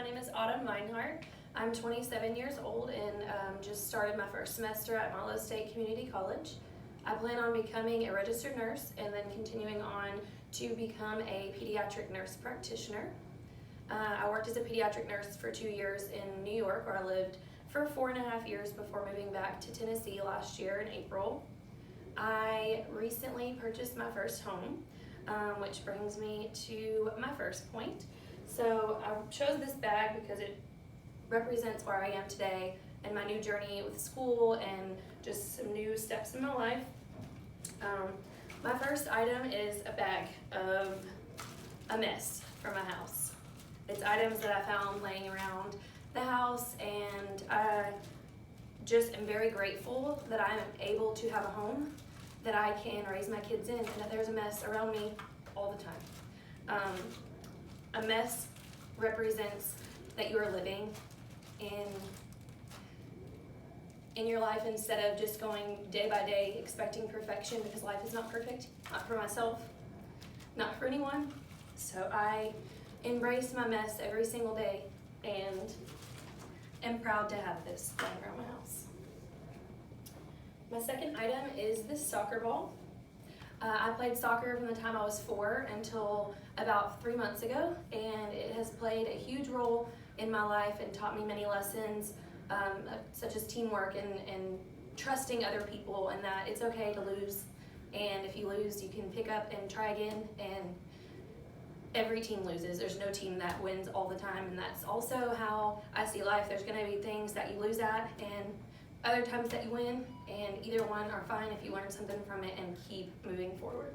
name is Autumn Meinhardt. I'm 27 years old and just started my first semester at Marlowe State Community College. I plan on becoming a registered nurse and then continuing on to become a pediatric nurse practitioner. I worked as a pediatric nurse for 2 years in New York, where I lived for 4.5 years before moving back to Tennessee last year in April. I recently purchased my first home, which brings me to my first point. So I chose this bag because it represents where I am today and my new journey with school and just some new steps in my life. My first item is a bag of a mess from my house. It's items that I found laying around the house, and I just am very grateful that I am able to have a home that I can raise my kids in, and that there's a mess around me all the time. A mess represents that you are living in your life instead of just going day by day expecting perfection, because life is not perfect, not for myself, not for anyone. So I embrace my mess every single day and am proud to have this laying around my house. My second item is this soccer ball. I played soccer from the time I was 4 until about 3 months ago, and it has played a huge role in my life and taught me many lessons, such as teamwork and trusting other people, and that it's okay to lose, and if you lose you can pick up and try again, and every team loses. There's no team that wins all the time, and that's also how I see life. There's going to be things that you lose at and other times that you win, and either one are fine if you learn something from it and keep moving forward.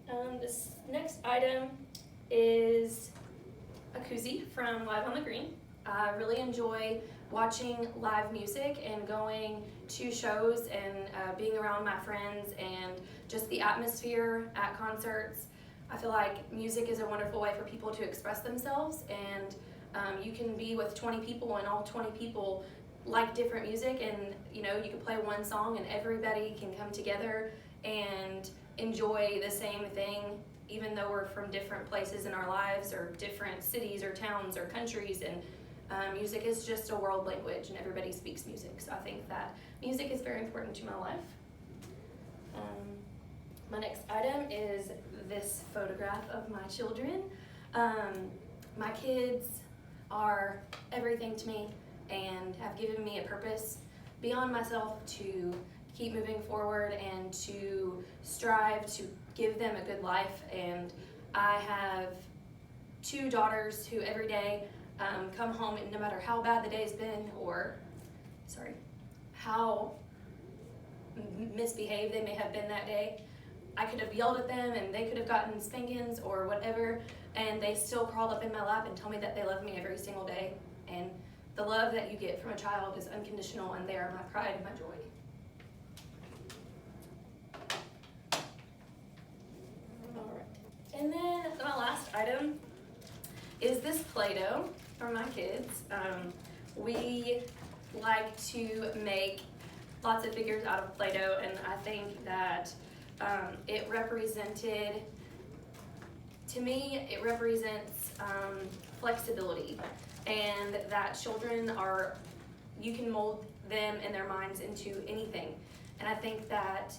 Alright, this next item is a koozie from Live on the Green. I really enjoy watching live music and going to shows and being around my friends and just the atmosphere at concerts. I feel like music is a wonderful way for people to express themselves, and you can be with 20 people and all 20 people like different music, and you can play one song and everybody can come together and enjoy the same thing, even though we're from different places in our lives or different cities or towns or countries, and music is just a world language and everybody speaks music. So I think that music is very important to my life. My next item is this photograph of my children. My kids are everything to me and have given me a purpose beyond myself to keep moving forward and to strive to give them a good life. And I have 2 daughters who every day come home, and no matter how bad the day's been or how misbehaved they may have been that day, I could have yelled at them and they could have gotten spankings or whatever, and they still crawl up in my lap and tell me that they love me every single day. And the love that you get from a child is unconditional, and they are my pride and my joy. Alright, and then my last item is this Play-Doh for my kids. We like to make lots of figures out of Play-Doh, and I think that it represented, to me, it represents flexibility, and that children you can mold them and their minds into anything. And I think that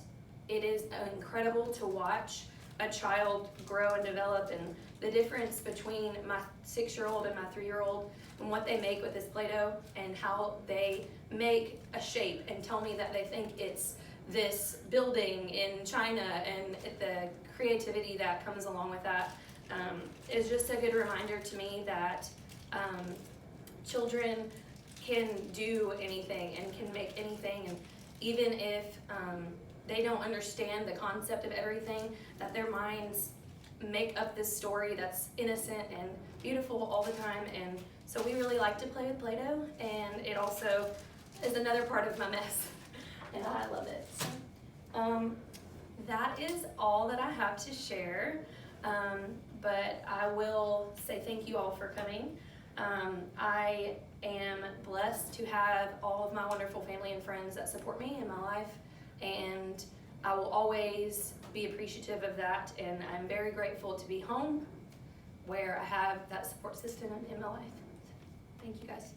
it is incredible to watch a child grow and develop, and the difference between my 6-year-old and my 3-year-old and what they make with this Play-Doh, and how they make a shape and tell me that they think it's this building in China, and the creativity that comes along with that is just a good reminder to me that children can do anything and can make anything, and even if they don't understand the concept of everything, that their minds make up this story that's innocent and beautiful all the time. And so we really like to play with Play-Doh, and it also is another part of my mess, and I love it. So, that is all that I have to share, but I will say thank you all for coming. I am blessed to have all of my wonderful family and friends that support me in my life, and I will always be appreciative of that, and I'm very grateful to be home, where I have that support system in my life. Thank you guys.